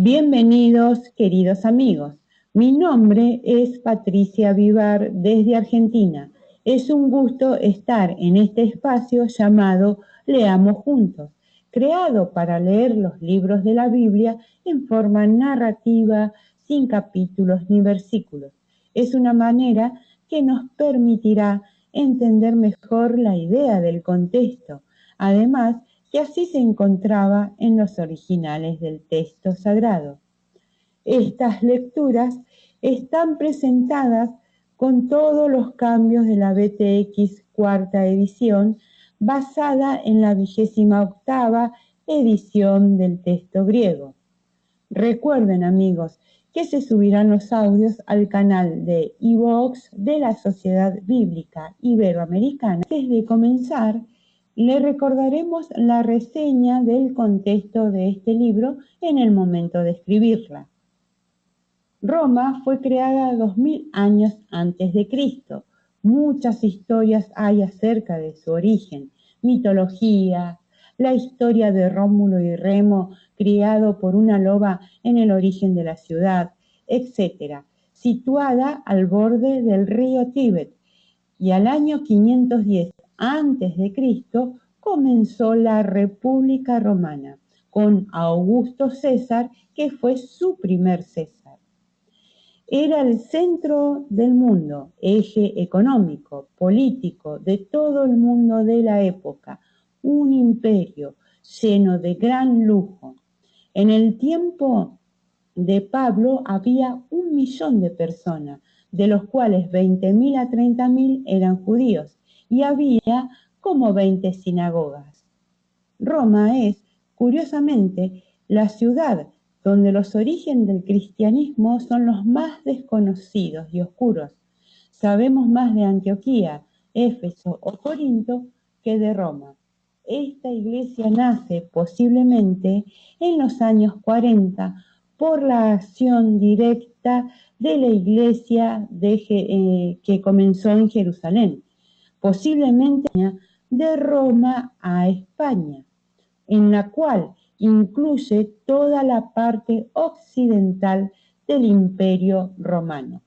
Bienvenidos, queridos amigos. Mi nombre es Patricia Vivar desde Argentina. Es un gusto estar en este espacio llamado Leamos Juntos, creado para leer los libros de la Biblia en forma narrativa, sin capítulos ni versículos. Es una manera que nos permitirá entender mejor la idea del contexto. Además, que así se encontraba en los originales del texto sagrado. Estas lecturas están presentadas con todos los cambios de la BTX cuarta edición, basada en la 28ª edición del texto griego. Recuerden, amigos, que se subirán los audios al canal de iVoox de la Sociedad Bíblica Iberoamericana. Antes de comenzar, le recordaremos la reseña del contexto de este libro en el momento de escribirla. Roma fue creada 2000 años antes de Cristo. Muchas historias hay acerca de su origen, mitología, la historia de Rómulo y Remo, criado por una loba en el origen de la ciudad, etc., situada al borde del río Tíbet. Y al año 510 antes de Cristo comenzó la República Romana, con Augusto César, que fue su primer César. Era el centro del mundo, eje económico, político de todo el mundo de la época, un imperio lleno de gran lujo. En el tiempo de Pablo había 1 millón de personas, de los cuales 20.000 a 30.000 eran judíos, y había como 20 sinagogas. Roma es, curiosamente, la ciudad donde los orígenes del cristianismo son los más desconocidos y oscuros. Sabemos más de Antioquía, Éfeso o Corinto que de Roma. Esta iglesia nace posiblemente en los años 40 por la acción directa de la iglesia que comenzó en Jerusalén, posiblemente de Roma a España, en la cual incluye toda la parte occidental del Imperio Romano.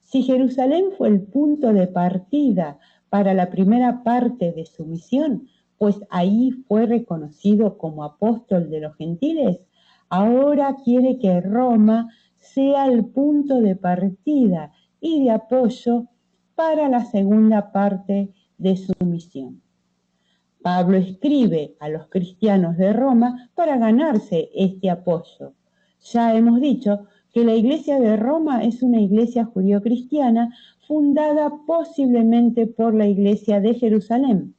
Si Jerusalén fue el punto de partida para la primera parte de su misión, pues ahí fue reconocido como apóstol de los gentiles, ahora quiere que Roma sea el punto de partida y de apoyo para la segunda parte de su misión. Pablo escribe a los cristianos de Roma para ganarse este apoyo. Ya hemos dicho que la iglesia de Roma es una iglesia judío-cristiana fundada posiblemente por la iglesia de Jerusalén.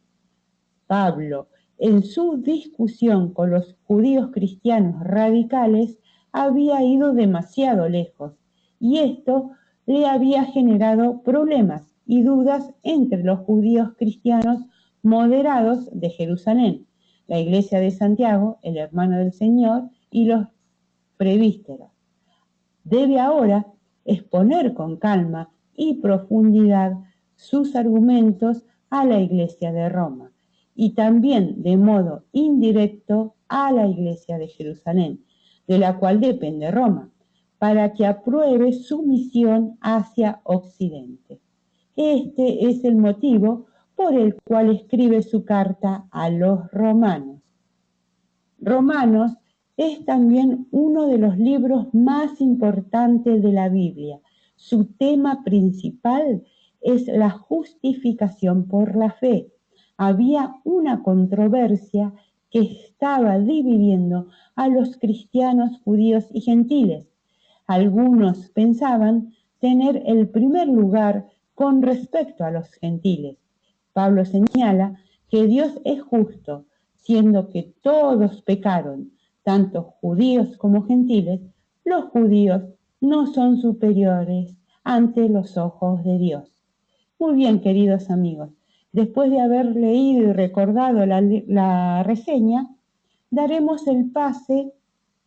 Pablo, en su discusión con los judíos cristianos radicales, había ido demasiado lejos y esto le había generado problemas y dudas entre los judíos cristianos moderados de Jerusalén, la iglesia de Santiago, el hermano del Señor, y los presbíteros. Debe ahora exponer con calma y profundidad sus argumentos a la iglesia de Roma y también de modo indirecto a la iglesia de Jerusalén, de la cual depende Roma, para que apruebe su misión hacia Occidente. Este es el motivo por el cual escribe su carta a los romanos. Romanos es también uno de los libros más importantes de la Biblia. Su tema principal es la justificación por la fe. Había una controversia que estaba dividiendo a los cristianos judíos y gentiles. Algunos pensaban tener el primer lugar con respecto a los gentiles. Pablo señala que Dios es justo, siendo que todos pecaron, tanto judíos como gentiles. Los judíos no son superiores ante los ojos de Dios. Muy bien, queridos amigos, después de haber leído y recordado la reseña, daremos el pase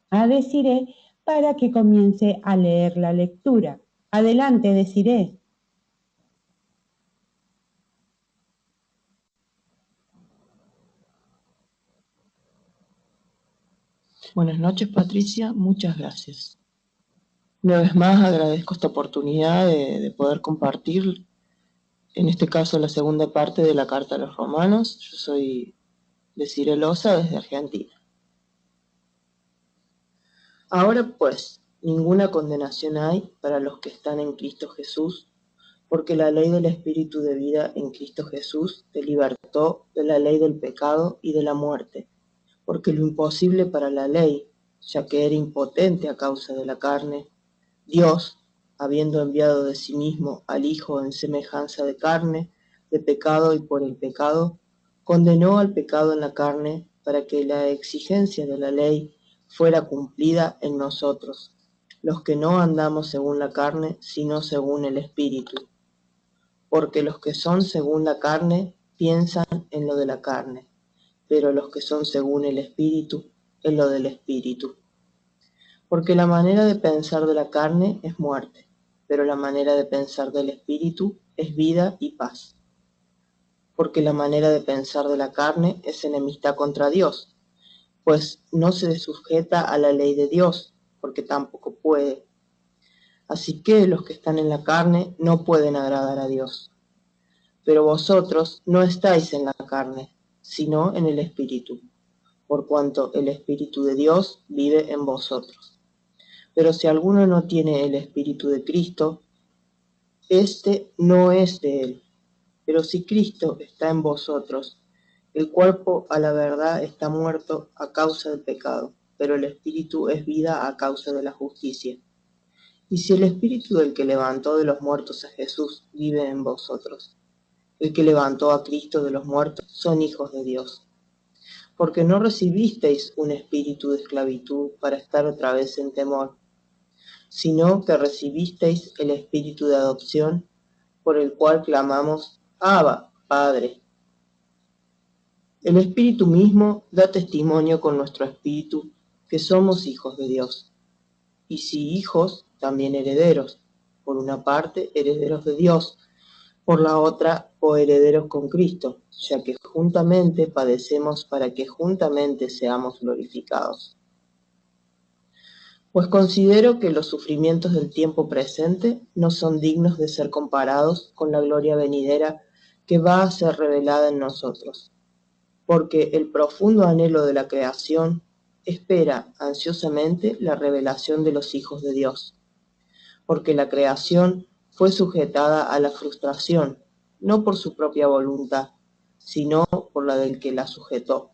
a Desiree para que comience a leer la lectura. Adelante, Desiree. Buenas noches, Patricia, muchas gracias. Una vez más agradezco esta oportunidad de poder compartir, en este caso, la segunda parte de la Carta a los Romanos. Yo soy Desiree Loza, desde Argentina. Ahora pues, ninguna condenación hay para los que están en Cristo Jesús, porque la ley del Espíritu de vida en Cristo Jesús te libertó de la ley del pecado y de la muerte, porque lo imposible para la ley, ya que era impotente a causa de la carne, Dios, habiendo enviado de sí mismo al Hijo en semejanza de carne, de pecado y por el pecado, condenó al pecado en la carne para que la exigencia de la ley fuera cumplida en nosotros, los que no andamos según la carne, sino según el Espíritu. Porque los que son según la carne piensan en lo de la carne, pero los que son según el Espíritu, en lo del Espíritu. Porque la manera de pensar de la carne es muerte, pero la manera de pensar del Espíritu es vida y paz. Porque la manera de pensar de la carne es enemistad contra Dios, pues no se sujeta a la ley de Dios, porque tampoco puede. Así que los que están en la carne no pueden agradar a Dios. Pero vosotros no estáis en la carne, sino en el Espíritu, por cuanto el Espíritu de Dios vive en vosotros. Pero si alguno no tiene el Espíritu de Cristo, éste no es de él. Pero si Cristo está en vosotros, el cuerpo a la verdad está muerto a causa del pecado, pero el Espíritu es vida a causa de la justicia. Y si el Espíritu del que levantó de los muertos a Jesús vive en vosotros, el que levantó a Cristo de los muertos son hijos de Dios. Porque no recibisteis un espíritu de esclavitud para estar otra vez en temor, sino que recibisteis el espíritu de adopción, por el cual clamamos, Abba, Padre. El Espíritu mismo da testimonio con nuestro espíritu que somos hijos de Dios. Y si hijos, también herederos, por una parte herederos de Dios, por la otra coherederos con Cristo, ya que juntamente padecemos para que juntamente seamos glorificados. Pues considero que los sufrimientos del tiempo presente no son dignos de ser comparados con la gloria venidera que va a ser revelada en nosotros, porque el profundo anhelo de la creación espera ansiosamente la revelación de los hijos de Dios, porque la creación fue sujetada a la frustración, no por su propia voluntad, sino por la del que la sujetó,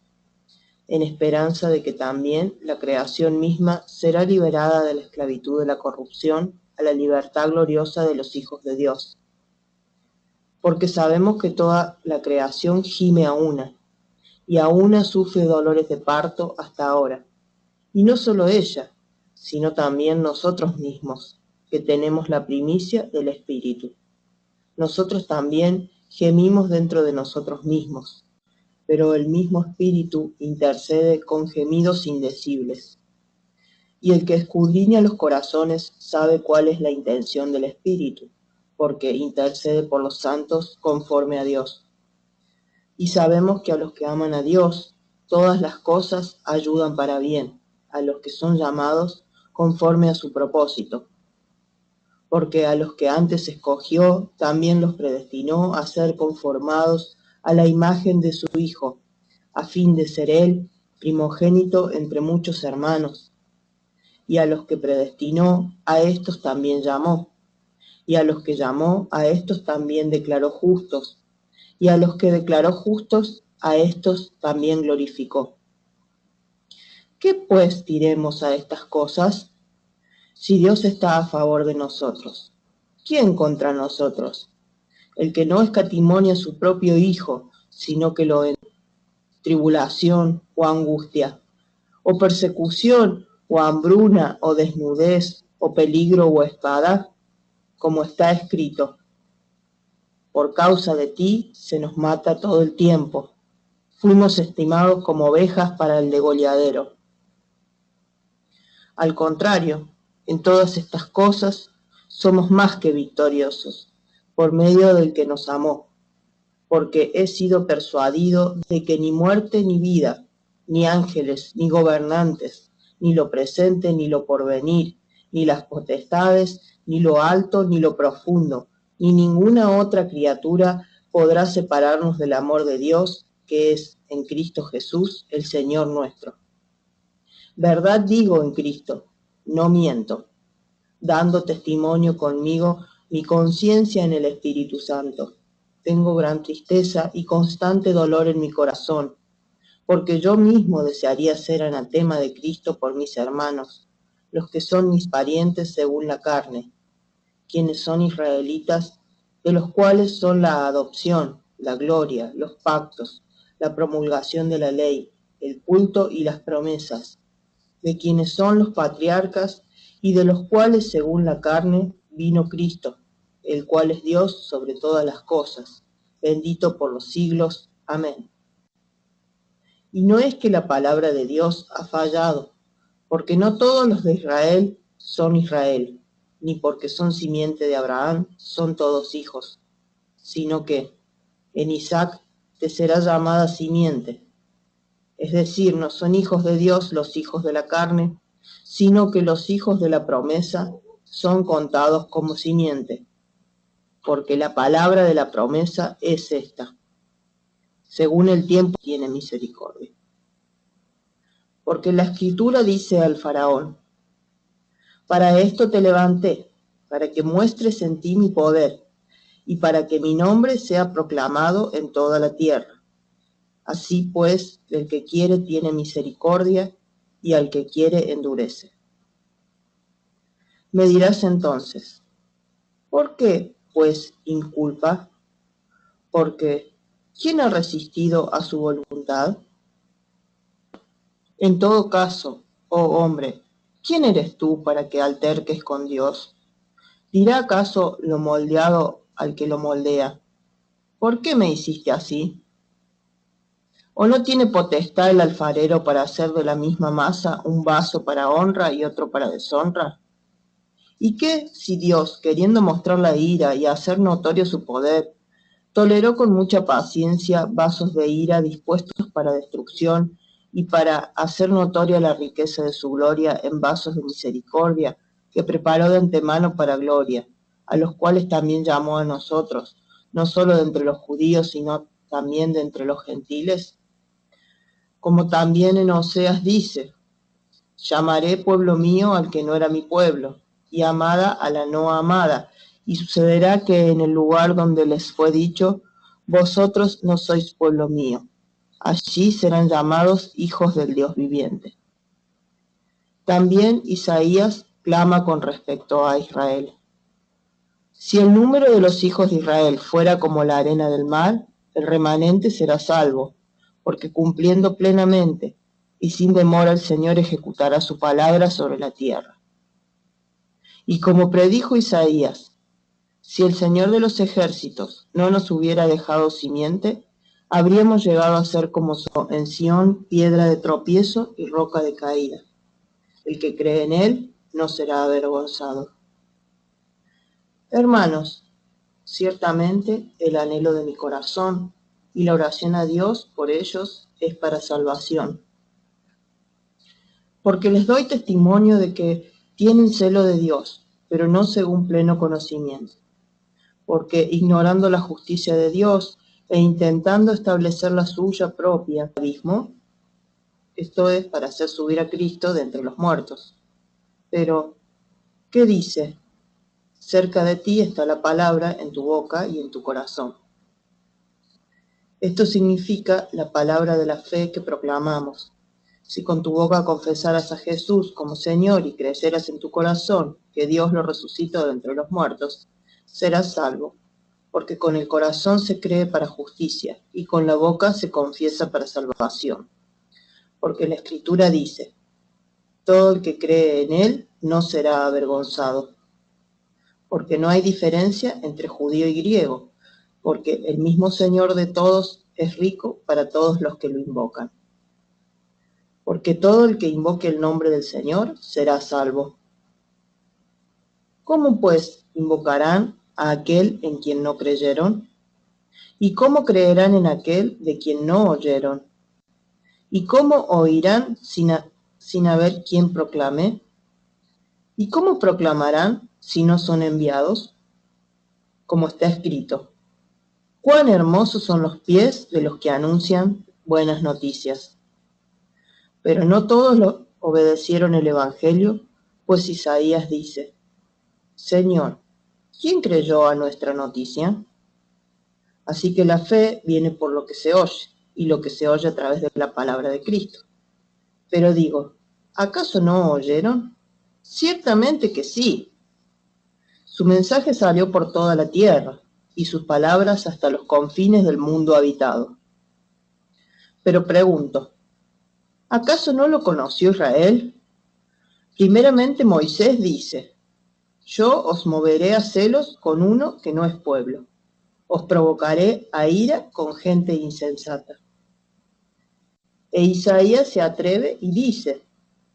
en esperanza de que también la creación misma será liberada de la esclavitud de la corrupción a la libertad gloriosa de los hijos de Dios. Porque sabemos que toda la creación gime a una, y a una sufre dolores de parto hasta ahora. Y no solo ella, sino también nosotros mismos, que tenemos la primicia del Espíritu. Nosotros también gemimos dentro de nosotros mismos, pero el mismo Espíritu intercede con gemidos indecibles. Y el que escudriña los corazones sabe cuál es la intención del Espíritu, porque intercede por los santos conforme a Dios. Y sabemos que a los que aman a Dios, todas las cosas ayudan para bien, a los que son llamados conforme a su propósito. Porque a los que antes escogió, también los predestinó a ser conformados a la imagen de su Hijo, a fin de ser Él primogénito entre muchos hermanos. Y a los que predestinó, a estos también llamó. Y a los que llamó, a estos también declaró justos. Y a los que declaró justos, a estos también glorificó. ¿Qué pues diremos a estas cosas? Si Dios está a favor de nosotros, ¿quién contra nosotros? El que no escatimonia a su propio Hijo, sino que lo en tribulación o angustia, o persecución, o hambruna, o desnudez, o peligro, o espada, como está escrito. Por causa de ti se nos mata todo el tiempo. Fuimos estimados como ovejas para el degolladero. Al contrario, en todas estas cosas somos más que victoriosos, por medio del que nos amó, porque he sido persuadido de que ni muerte ni vida, ni ángeles, ni gobernantes, ni lo presente, ni lo porvenir, ni las potestades, ni lo alto, ni lo profundo, ni ninguna otra criatura podrá separarnos del amor de Dios, que es en Cristo Jesús, el Señor nuestro. Verdad digo en Cristo, no miento, dando testimonio conmigo mi conciencia en el Espíritu Santo. Tengo gran tristeza y constante dolor en mi corazón, porque yo mismo desearía ser anatema de Cristo por mis hermanos, los que son mis parientes según la carne, quienes son israelitas, de los cuales son la adopción, la gloria, los pactos, la promulgación de la ley, el culto y las promesas, de quienes son los patriarcas y de los cuales según la carne vino Cristo, el cual es Dios sobre todas las cosas, bendito por los siglos. Amén. Y no es que la palabra de Dios ha fallado, porque no todos los de Israel son Israel, ni porque son simiente de Abraham son todos hijos, sino que en Isaac te será llamada simiente. Es decir, no son hijos de Dios los hijos de la carne, sino que los hijos de la promesa son contados como simiente, porque la palabra de la promesa es esta: según el tiempo tiene misericordia. Porque la Escritura dice al faraón: para esto te levanté, para que muestres en ti mi poder, y para que mi nombre sea proclamado en toda la tierra. Así pues, el que quiere tiene misericordia, y al que quiere endurece. Me dirás entonces: ¿por qué, pues, inculpa? Porque ¿quién ha resistido a su voluntad? En todo caso, oh hombre, ¿quién eres tú para que alterques con Dios? ¿Dirá acaso lo moldeado al que lo moldea: ¿por qué me hiciste así? ¿O no tiene potestad el alfarero para hacer de la misma masa un vaso para honra y otro para deshonra? ¿Y qué si Dios, queriendo mostrar la ira y hacer notorio su poder, toleró con mucha paciencia vasos de ira dispuestos para destrucción y para hacer notoria la riqueza de su gloria en vasos de misericordia, que preparó de antemano para gloria, a los cuales también llamó a nosotros, no solo de entre los judíos, sino también de entre los gentiles? Como también en Oseas dice: llamaré pueblo mío al que no era mi pueblo, y amada a la no amada, y sucederá que en el lugar donde les fue dicho: vosotros no sois pueblo mío, allí serán llamados hijos del Dios viviente. También Isaías clama con respecto a Israel: si el número de los hijos de Israel fuera como la arena del mar, el remanente será salvo, porque cumpliendo plenamente y sin demora el Señor ejecutará su palabra sobre la tierra. Y como predijo Isaías: si el Señor de los ejércitos no nos hubiera dejado simiente, habríamos llegado a ser como en Sión, piedra de tropiezo y roca de caída. El que cree en él no será avergonzado. Hermanos, ciertamente el anhelo de mi corazón y la oración a Dios por ellos es para salvación. Porque les doy testimonio de que tienen celo de Dios, pero no según pleno conocimiento. Porque ignorando la justicia de Dios e intentando establecer la suya propia, abismo, esto es, para hacer subir a Cristo de entre los muertos. Pero, ¿qué dice? Cerca de ti está la palabra, en tu boca y en tu corazón. Esto significa la palabra de la fe que proclamamos. Si con tu boca confesaras a Jesús como Señor y creyeras en tu corazón que Dios lo resucitó de entre los muertos, serás salvo, porque con el corazón se cree para justicia y con la boca se confiesa para salvación. Porque la Escritura dice: todo el que cree en él no será avergonzado. Porque no hay diferencia entre judío y griego, porque el mismo Señor de todos es rico para todos los que lo invocan. Porque todo el que invoque el nombre del Señor será salvo. ¿Cómo pues invocarán a aquel en quien no creyeron? ¿Y cómo creerán en aquel de quien no oyeron? ¿Y cómo oirán sin haber quien proclame? ¿Y cómo proclamarán si no son enviados? Como está escrito: cuán hermosos son los pies de los que anuncian buenas noticias. Pero no todos obedecieron el Evangelio, pues Isaías dice: Señor, ¿quién creyó a nuestra noticia? Así que la fe viene por lo que se oye, y lo que se oye a través de la palabra de Cristo. Pero digo, ¿acaso no oyeron? Ciertamente que sí. Su mensaje salió por toda la tierra, y sus palabras hasta los confines del mundo habitado. Pero pregunto, ¿acaso no lo conoció Israel? Primeramente Moisés dice: yo os moveré a celos con uno que no es pueblo, os provocaré a ira con gente insensata. E Isaías se atreve y dice: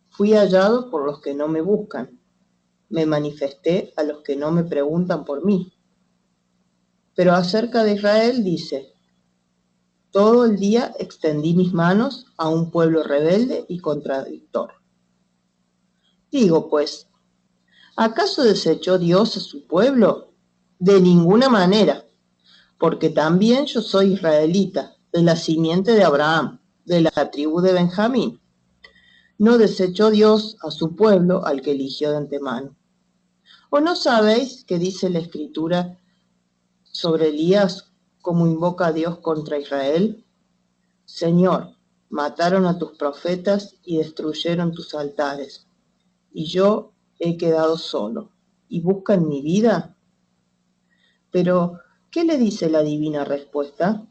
fui hallado por los que no me buscan, me manifesté a los que no me preguntan por mí. Pero acerca de Israel dice: todo el día extendí mis manos a un pueblo rebelde y contradictor. Digo pues, ¿acaso desechó Dios a su pueblo? De ninguna manera, porque también yo soy israelita, de la simiente de Abraham, de la tribu de Benjamín. No desechó Dios a su pueblo al que eligió de antemano. ¿O no sabéis qué dice la Escritura sobre Elías, cómo invoca a Dios contra Israel? Señor, mataron a tus profetas y destruyeron tus altares, y yo he quedado solo, y buscan mi vida. Pero, ¿qué le dice la divina respuesta?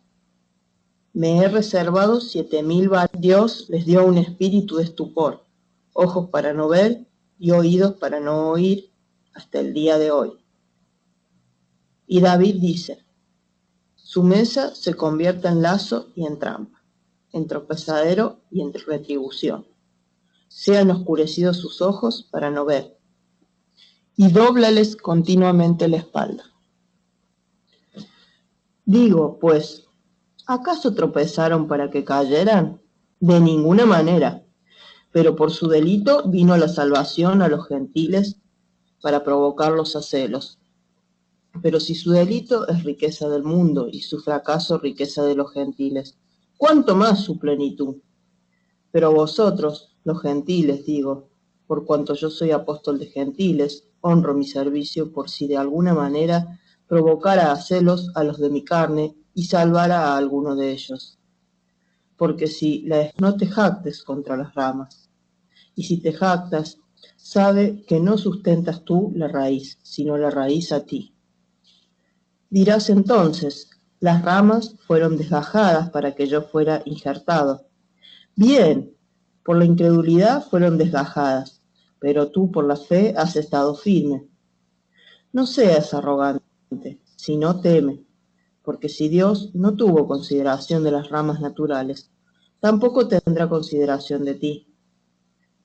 Me he reservado 7,000 varones. Dios les dio un espíritu de estupor, ojos para no ver y oídos para no oír, hasta el día de hoy. Y David dice: su mesa se convierte en lazo y en trampa, en tropezadero y en retribución. Sean oscurecidos sus ojos para no ver, y dóblales continuamente la espalda. Digo, pues, ¿acaso tropezaron para que cayeran? De ninguna manera, pero por su delito vino la salvación a los gentiles para provocarlos a celos. Pero si su delito es riqueza del mundo y su fracaso riqueza de los gentiles, ¿cuánto más su plenitud? Pero vosotros, los gentiles, digo, por cuanto yo soy apóstol de gentiles, honro mi servicio por si de alguna manera provocara a celos a los de mi carne y salvara a alguno de ellos. Porque si no te jactes contra las ramas, y si te jactas, sabe que no sustentas tú la raíz, sino la raíz a ti. Dirás entonces: las ramas fueron desgajadas para que yo fuera injertado. Bien, por la incredulidad fueron desgajadas, pero tú por la fe has estado firme. No seas arrogante, sino teme, porque si Dios no tuvo consideración de las ramas naturales, tampoco tendrá consideración de ti.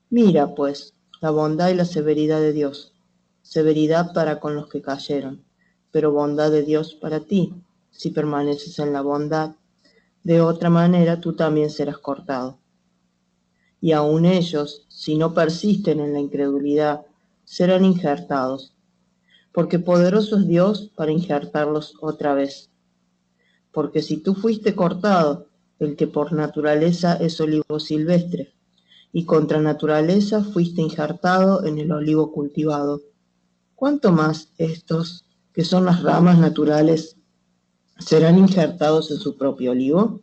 Mira, pues, la bondad y la severidad de Dios, severidad para con los que cayeron, pero bondad de Dios para ti, si permaneces en la bondad. De otra manera tú también serás cortado. Y aun ellos, si no persisten en la incredulidad, serán injertados, porque poderoso es Dios para injertarlos otra vez. Porque si tú fuiste cortado, el que por naturaleza es olivo silvestre, y contra naturaleza fuiste injertado en el olivo cultivado, ¿cuánto más estos, que son las ramas naturales, serán injertados en su propio olivo?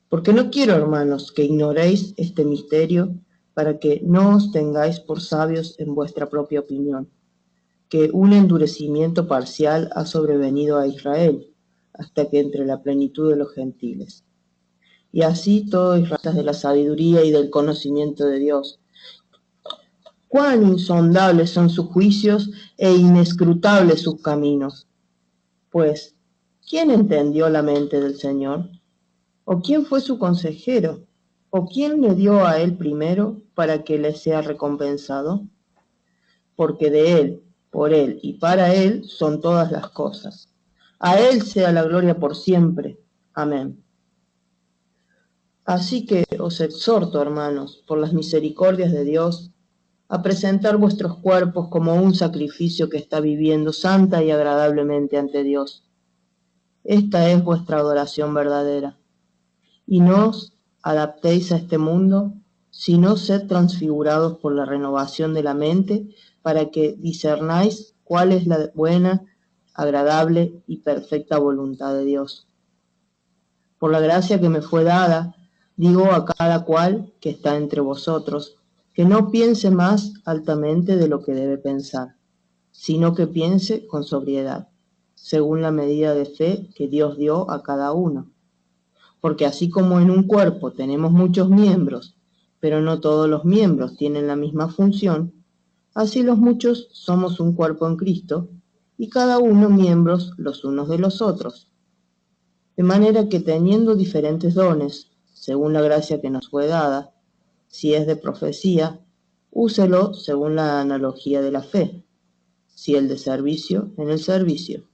Porque no quiero, hermanos, que ignoréis este misterio, para que no os tengáis por sabios en vuestra propia opinión, que un endurecimiento parcial ha sobrevenido a Israel, hasta que entre la plenitud de los gentiles. Y así todo Israel de la sabiduría y del conocimiento de Dios. Cuán insondables son sus juicios e inescrutables sus caminos. Pues, ¿quién entendió la mente del Señor? ¿O quién fue su consejero? ¿O quién le dio a él primero para que le sea recompensado? Porque de él, por él y para él son todas las cosas. A él sea la gloria por siempre. Amén. Así que os exhorto, hermanos, por las misericordias de Dios, a presentar vuestros cuerpos como un sacrificio que está viviendo santa y agradablemente ante Dios. Esta es vuestra adoración verdadera. Y no os adaptéis a este mundo, sino sed transfigurados por la renovación de la mente, para que discernáis cuál es la buena, agradable y perfecta voluntad de Dios. Por la gracia que me fue dada, digo a cada cual que está entre vosotros, que no piense más altamente de lo que debe pensar, sino que piense con sobriedad, según la medida de fe que Dios dio a cada uno. Porque así como en un cuerpo tenemos muchos miembros, pero no todos los miembros tienen la misma función, así los muchos somos un cuerpo en Cristo, y cada uno miembros los unos de los otros. De manera que teniendo diferentes dones, según la gracia que nos fue dada, si es de profecía, úselo según la analogía de la fe, si el de servicio, en el servicio,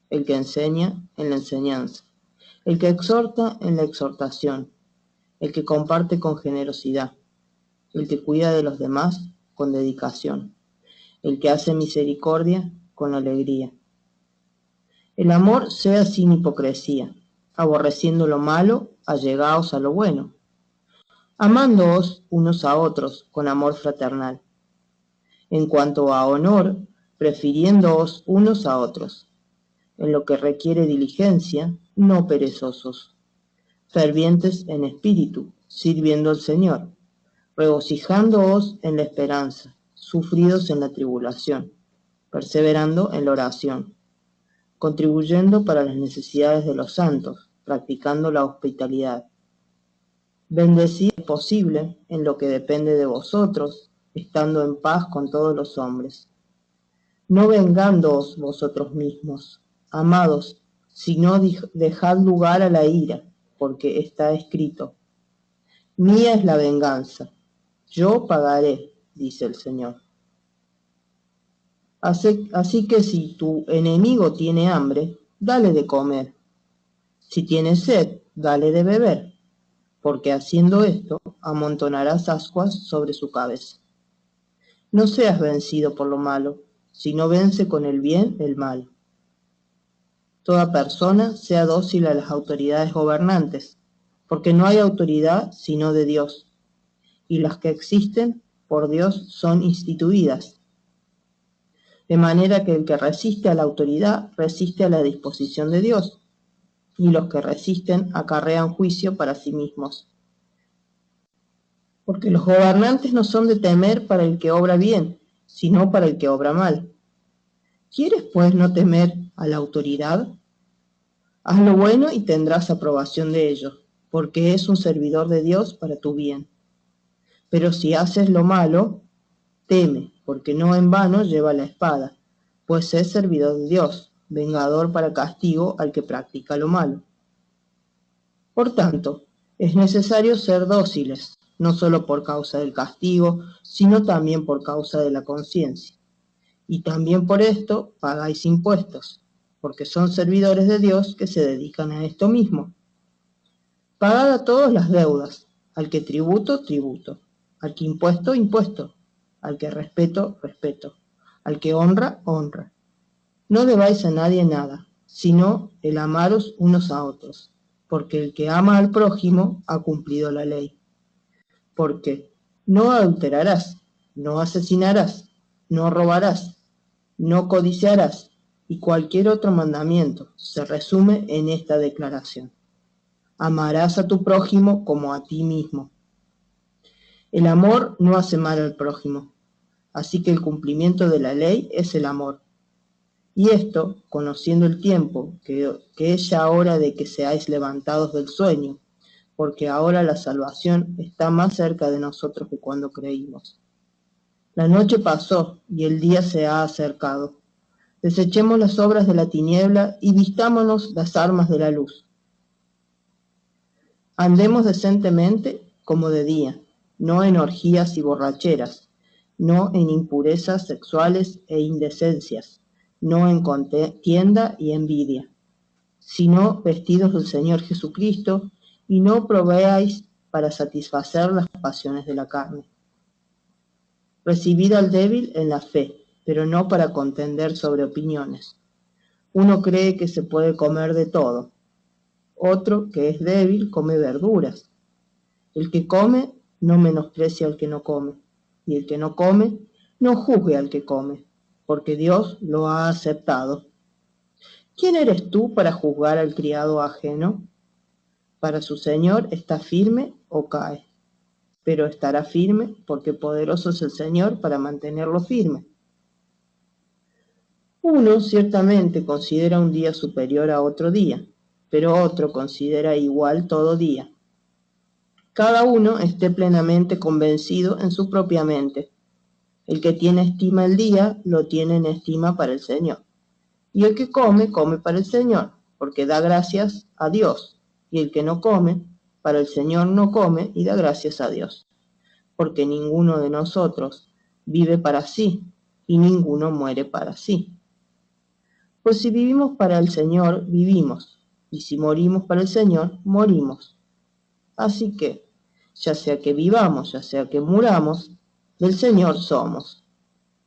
el que enseña, en la enseñanza, el que exhorta, en la exhortación, el que comparte con generosidad, el que cuida de los demás con dedicación, el que hace misericordia con alegría. El amor sea sin hipocresía, aborreciendo lo malo, allegaos a lo bueno, amándoos unos a otros con amor fraternal. En cuanto a honor, prefiriéndoos unos a otros. En lo que requiere diligencia, no perezosos, fervientes en espíritu, sirviendo al Señor, regocijándoos en la esperanza, sufridos en la tribulación, perseverando en la oración, contribuyendo para las necesidades de los santos, practicando la hospitalidad. Bendecid es posible en lo que depende de vosotros, estando en paz con todos los hombres. No vengándoos vosotros mismos, amados, sino dejad lugar a la ira, porque está escrito: mía es la venganza, yo pagaré, dice el Señor. Así que si tu enemigo tiene hambre, dale de comer. Si tiene sed, dale de beber, porque haciendo esto, amontonarás ascuas sobre su cabeza. No seas vencido por lo malo, sino vence con el bien el mal. Toda persona sea dócil a las autoridades gobernantes, porque no hay autoridad sino de Dios, y las que existen por Dios son instituidas. De manera que el que resiste a la autoridad resiste a la disposición de Dios, y los que resisten acarrean juicio para sí mismos. Porque los gobernantes no son de temer para el que obra bien, sino para el que obra mal. ¿Quieres pues no temer a la autoridad? Haz lo bueno y tendrás aprobación de ellos, porque es un servidor de Dios para tu bien. Pero si haces lo malo, teme, porque no en vano lleva la espada, pues es servidor de Dios, vengador para castigo al que practica lo malo. Por tanto, es necesario ser dóciles, no solo por causa del castigo, sino también por causa de la conciencia. Y también por esto pagáis impuestos, porque son servidores de Dios que se dedican a esto mismo. Pagad a todos las deudas, al que tributo, tributo, al que impuesto, impuesto, al que respeto, respeto, al que honra, honra. No debáis a nadie nada, sino el amaros unos a otros, porque el que ama al prójimo ha cumplido la ley. Porque no adulterarás, no asesinarás, no robarás, no codiciarás, y cualquier otro mandamiento se resume en esta declaración: amarás a tu prójimo como a ti mismo. El amor no hace mal al prójimo, así que el cumplimiento de la ley es el amor. Y esto, conociendo el tiempo, que es ya hora de que seáis levantados del sueño, porque ahora la salvación está más cerca de nosotros que cuando creímos. La noche pasó y el día se ha acercado. Desechemos las obras de la tiniebla y vistámonos las armas de la luz. Andemos decentemente como de día, no en orgías y borracheras, no en impurezas sexuales e indecencias, no en contienda y envidia, sino vestidos del Señor Jesucristo, y no proveáis para satisfacer las pasiones de la carne. Recibid al débil en la fe, pero no para contender sobre opiniones. Uno cree que se puede comer de todo. Otro, que es débil, come verduras. El que come no menosprecia al que no come, y el que no come no juzgue al que come, porque Dios lo ha aceptado. ¿Quién eres tú para juzgar al criado ajeno? Para su señor está firme o cae, pero estará firme porque poderoso es el Señor para mantenerlo firme. Uno ciertamente considera un día superior a otro día, pero otro considera igual todo día. Cada uno esté plenamente convencido en su propia mente. El que tiene estima el día, lo tiene en estima para el Señor. Y el que come, come para el Señor, porque da gracias a Dios. Y el que no come, para el Señor no come y da gracias a Dios. Porque ninguno de nosotros vive para sí, y ninguno muere para sí. Pues si vivimos para el Señor, vivimos, y si morimos para el Señor, morimos. Así que, ya sea que vivamos, ya sea que muramos, del Señor somos.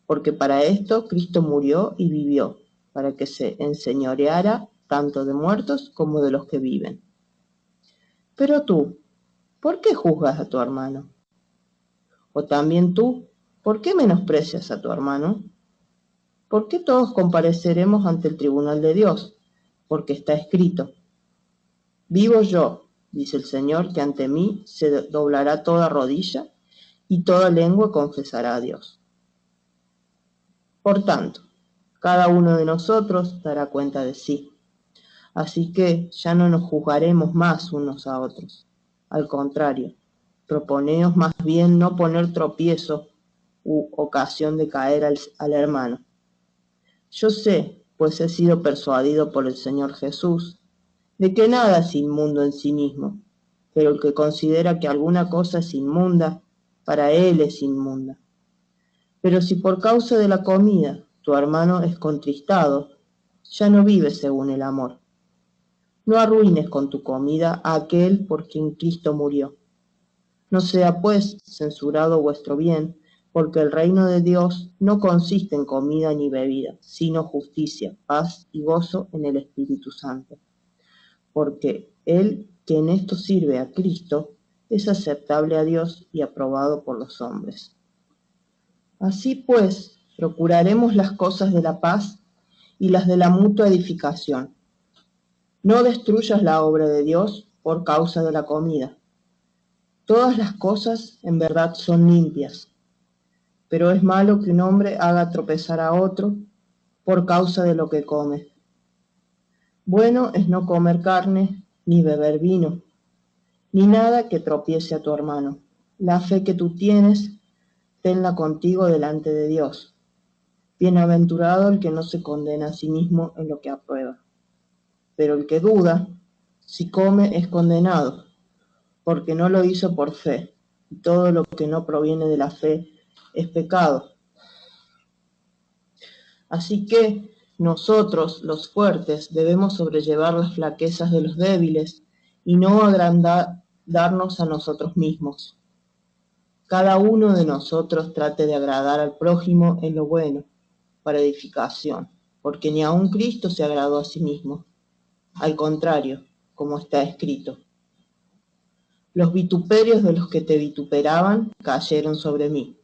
Porque para esto Cristo murió y vivió, para que se enseñoreara tanto de muertos como de los que viven. Pero tú, ¿por qué juzgas a tu hermano? O también tú, ¿por qué menosprecias a tu hermano? ¿Por qué todos compareceremos ante el tribunal de Dios? Porque está escrito: vivo yo, dice el Señor, que ante mí se doblará toda rodilla y toda lengua confesará a Dios. Por tanto, cada uno de nosotros dará cuenta de sí. Así que ya no nos juzgaremos más unos a otros. Al contrario, proponeos más bien no poner tropiezo u ocasión de caer al hermano. Yo sé, pues he sido persuadido por el Señor Jesús, de que nada es inmundo en sí mismo, pero el que considera que alguna cosa es inmunda, para él es inmunda. Pero si por causa de la comida tu hermano es contristado, ya no vives según el amor. No arruines con tu comida a aquel por quien Cristo murió. No sea pues censurado vuestro bien, porque el reino de Dios no consiste en comida ni bebida, sino justicia, paz y gozo en el Espíritu Santo. Porque el que en esto sirve a Cristo es aceptable a Dios y aprobado por los hombres. Así pues, procuraremos las cosas de la paz y las de la mutua edificación. No destruyas la obra de Dios por causa de la comida. Todas las cosas en verdad son limpias, pero es malo que un hombre haga tropezar a otro por causa de lo que come. Bueno es no comer carne, ni beber vino, ni nada que tropiece a tu hermano. La fe que tú tienes, tenla contigo delante de Dios. Bienaventurado el que no se condena a sí mismo en lo que aprueba. Pero el que duda, si come, es condenado, porque no lo hizo por fe, y todo lo que no proviene de la fe es pecado. Así que nosotros, los fuertes, debemos sobrellevar las flaquezas de los débiles y no agrandarnos a nosotros mismos. Cada uno de nosotros trate de agradar al prójimo en lo bueno, para edificación, porque ni aun Cristo se agradó a sí mismo. Al contrario, como está escrito: los vituperios de los que te vituperaban cayeron sobre mí.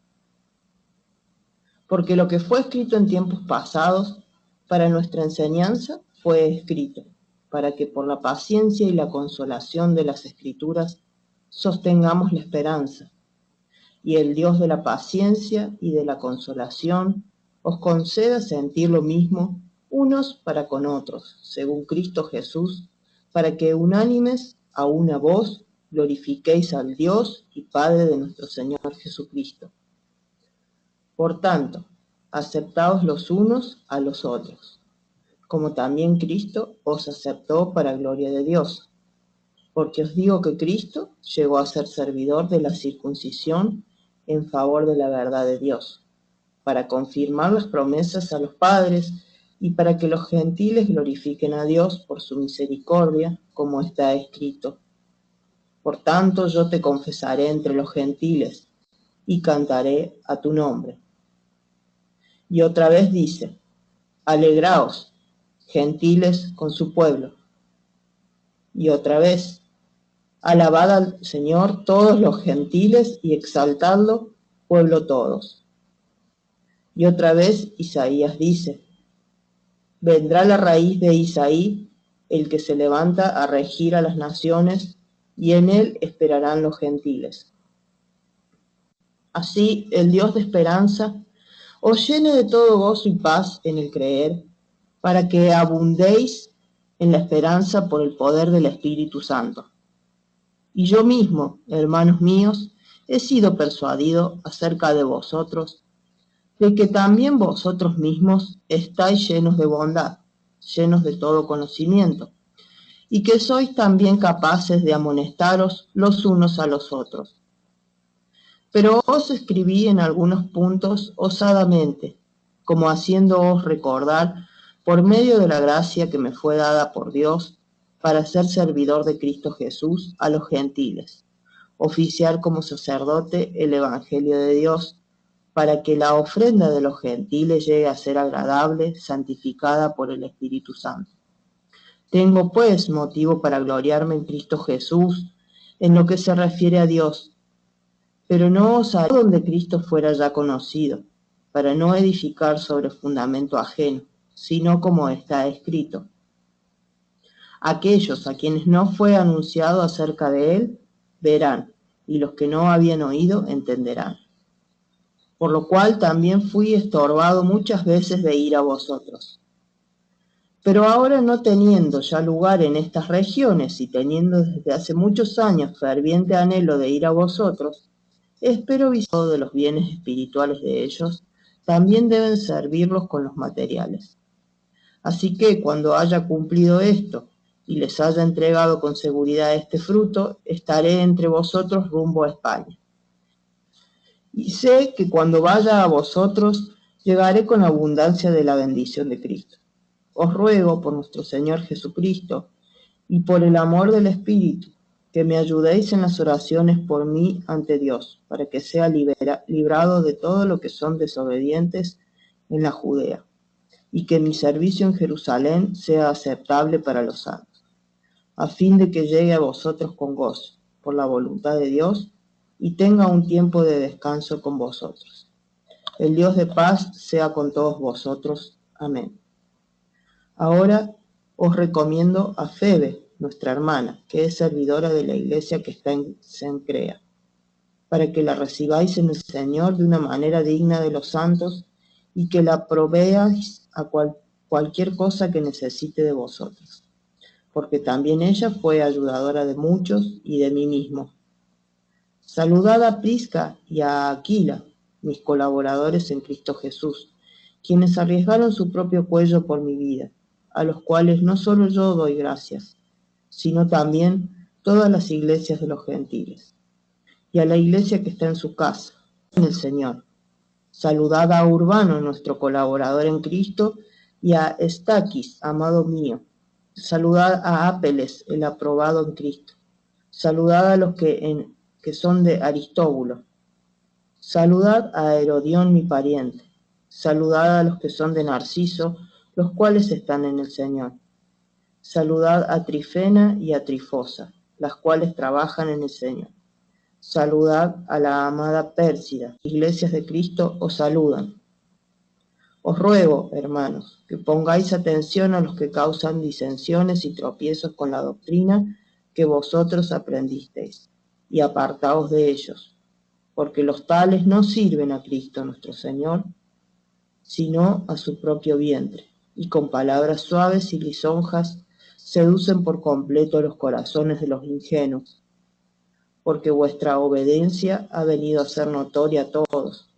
Porque lo que fue escrito en tiempos pasados para nuestra enseñanza fue escrito, para que por la paciencia y la consolación de las Escrituras sostengamos la esperanza. Y el Dios de la paciencia y de la consolación os conceda sentir lo mismo unos para con otros, según Cristo Jesús, para que unánimes a una voz glorifiquéis al Dios y Padre de nuestro Señor Jesucristo. Por tanto, aceptaos los unos a los otros, como también Cristo os aceptó para gloria de Dios. Porque os digo que Cristo llegó a ser servidor de la circuncisión en favor de la verdad de Dios, para confirmar las promesas a los padres y para que los gentiles glorifiquen a Dios por su misericordia, como está escrito: Por tanto, yo te confesaré entre los gentiles y cantaré a tu nombre. Y otra vez dice, alegraos, gentiles con su pueblo. Y otra vez, alabad al Señor todos los gentiles y exaltadlo, pueblo todos. Y otra vez Isaías dice, vendrá la raíz de Isaí, el que se levanta a regir a las naciones, y en él esperarán los gentiles. Así, el Dios de esperanza os llene de todo gozo y paz en el creer, para que abundéis en la esperanza por el poder del Espíritu Santo. Y yo mismo, hermanos míos, he sido persuadido acerca de vosotros, de que también vosotros mismos estáis llenos de bondad, llenos de todo conocimiento, y que sois también capaces de amonestaros los unos a los otros. Pero os escribí en algunos puntos osadamente, como haciéndoos recordar, por medio de la gracia que me fue dada por Dios, para ser servidor de Cristo Jesús a los gentiles, oficiar como sacerdote el Evangelio de Dios, para que la ofrenda de los gentiles llegue a ser agradable, santificada por el Espíritu Santo. Tengo pues motivo para gloriarme en Cristo Jesús, en lo que se refiere a Dios, pero no os haré donde Cristo fuera ya conocido, para no edificar sobre fundamento ajeno, sino como está escrito. Aquellos a quienes no fue anunciado acerca de él, verán, y los que no habían oído, entenderán. Por lo cual también fui estorbado muchas veces de ir a vosotros. Pero ahora, no teniendo ya lugar en estas regiones y teniendo desde hace muchos años ferviente anhelo de ir a vosotros, espero visado de los bienes espirituales de ellos, también deben servirlos con los materiales. Así que cuando haya cumplido esto y les haya entregado con seguridad este fruto, estaré entre vosotros rumbo a España. Y sé que cuando vaya a vosotros, llegaré con abundancia de la bendición de Cristo. Os ruego por nuestro Señor Jesucristo y por el amor del Espíritu, que me ayudéis en las oraciones por mí ante Dios, para que sea librado de todo lo que son desobedientes en la Judea, y que mi servicio en Jerusalén sea aceptable para los santos, a fin de que llegue a vosotros con gozo, por la voluntad de Dios, y tenga un tiempo de descanso con vosotros. El Dios de paz sea con todos vosotros. Amén. Ahora os recomiendo a Febe, nuestra hermana, que es servidora de la iglesia que está en Cencrea, para que la recibáis en el Señor de una manera digna de los santos y que la proveáis a cualquier cosa que necesite de vosotros, porque también ella fue ayudadora de muchos y de mí mismo. Saludad a Prisca y a Aquila, mis colaboradores en Cristo Jesús, quienes arriesgaron su propio cuello por mi vida, a los cuales no solo yo doy gracias, sino también todas las iglesias de los gentiles. Y a la iglesia que está en su casa, en el Señor. Saludad a Urbano, nuestro colaborador en Cristo, y a Estaquis, amado mío. Saludad a Apeles, el aprobado en Cristo. Saludad a los que son de Aristóbulo. Saludad a Herodión, mi pariente. Saludad a los que son de Narciso, los cuales están en el Señor. Saludad a Trifena y a Trifosa, las cuales trabajan en el Señor. Saludad a la amada Pérsida. Iglesias de Cristo os saludan. Os ruego, hermanos, que pongáis atención a los que causan disensiones y tropiezos con la doctrina que vosotros aprendisteis, y apartaos de ellos, porque los tales no sirven a Cristo nuestro Señor, sino a su propio vientre, y con palabras suaves y lisonjas seducen por completo los corazones de los ingenuos, porque vuestra obediencia ha venido a ser notoria a todos,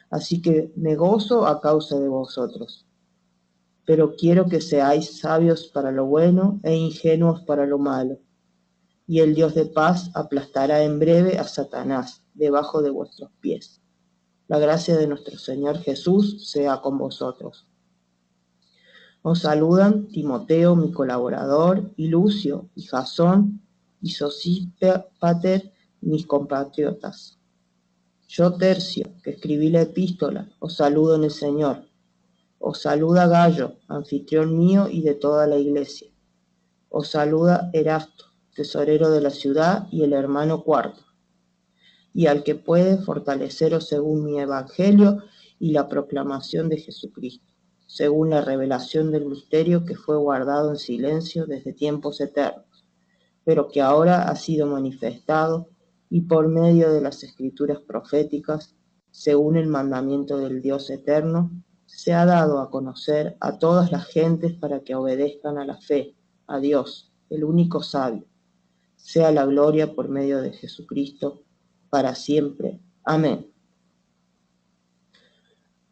así que me gozo a causa de vosotros. Pero quiero que seáis sabios para lo bueno e ingenuos para lo malo, y el Dios de paz aplastará en breve a Satanás debajo de vuestros pies. La gracia de nuestro Señor Jesús sea con vosotros. Os saludan Timoteo, mi colaborador, y Lucio, y Jasón, y Sosípater, mis compatriotas. Yo, Tercio, que escribí la epístola, os saludo en el Señor. Os saluda Gayo, anfitrión mío y de toda la iglesia. Os saluda Erasto, tesorero de la ciudad, y el hermano Cuarto. Y al que puede fortaleceros según mi evangelio y la proclamación de Jesucristo, según la revelación del misterio que fue guardado en silencio desde tiempos eternos, pero que ahora ha sido manifestado y por medio de las escrituras proféticas, según el mandamiento del Dios eterno, se ha dado a conocer a todas las gentes para que obedezcan a la fe, a Dios, el único sabio. Sea la gloria por medio de Jesucristo, para siempre. Amén.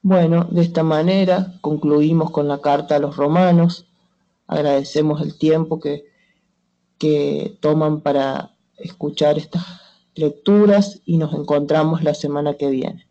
Bueno, de esta manera concluimos con la carta a los romanos. Agradecemos el tiempo que toman para escuchar estas lecturas y nos encontramos la semana que viene.